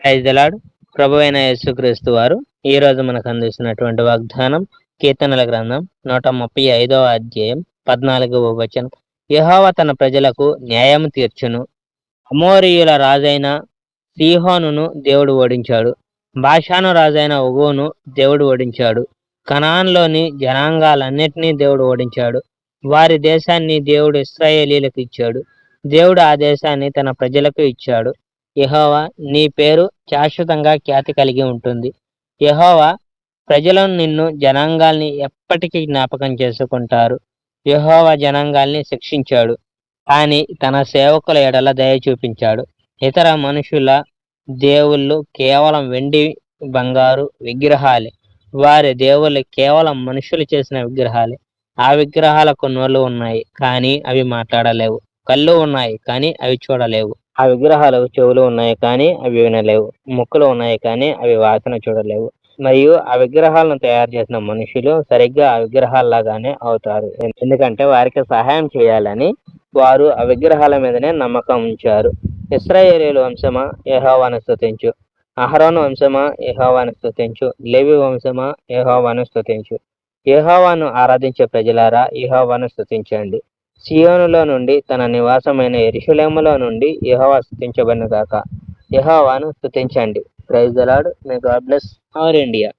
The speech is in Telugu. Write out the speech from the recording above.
Praise the lord. ప్రభువైన యేసుక్రీస్తు వారు ఈ రోజు మనకు అందిస్తున్నటువంటి వాగ్దానం కీర్తనల గ్రంథం 135వ అధ్యాయం 14వ వచనం. యెహోవా తన ప్రజలకు న్యాయం తీర్చును. అమోరీయుల రాజైన సీహోనును దేవుడు ఓడించాడు. బాషాను రాజైన ఒగోను దేవుడు ఓడించాడు. కనాన్లోని జనాంగాలన్నిటినీ దేవుడు ఓడించాడు. వారి దేశాన్ని దేవుడు ఇశ్రాయేలీయులకు ఇచ్చాడు. దేవుడు ఆ దేశాన్ని తన ప్రజలకు ఇచ్చాడు. యెహోవా నీ పేరు శాశ్వతంగా ఖ్యాతి కలిగి ఉంటుంది. యెహోవా ప్రజలను నిన్ను జనాంగాల్ని ఎప్పటికీ జ్ఞాపకం చేసుకుంటారు. యెహోవా జనాంగాల్ని శిక్షించాడు, కానీ తన సేవకుల ఎడల దయ చూపించాడు. ఇతర మనుషుల దేవుళ్ళు కేవలం వెండి బంగారు విగ్రహాలే. వారి దేవుళ్ళు కేవలం మనుషులు చేసిన విగ్రహాలే. ఆ విగ్రహాలకు నోళ్ళు ఉన్నాయి, కానీ అవి మాట్లాడలేవు. కళ్ళు ఉన్నాయి, కానీ అవి చూడలేవు. ఆ విగ్రహాలకు చెవులు ఉన్నాయి, కానీ అవి వినలేవు. ముక్కులు ఉన్నాయి, కానీ అవి వాసన చూడలేవు. మరియు ఆ విగ్రహాలను తయారు చేసిన మనుషులు సరిగ్గా ఆ విగ్రహాల్లాగానే అవుతారు. ఎందుకంటే వారికి సహాయం చేయాలని వారు ఆ విగ్రహాల మీదనే నమ్మకం ఉంచారు. ఇశ్రాయేలీయుల వంశమా, యెహోవాను స్తుతించు. అహరోను వంశమా, యెహోవాను స్తుతించు. లేవి వంశమా, యెహోవాను స్తుతించు. యెహోవాను ఆరాధించే ప్రజలారా, యెహోవాను స్తుతించండి. సియోనులో నుండి, తన నివాసమైన యెరూషలేములో నుండి యెహోవా స్తుతించబడును గాక. యెహోవాను స్తుతించండి. Praise the lord. May God bless our India.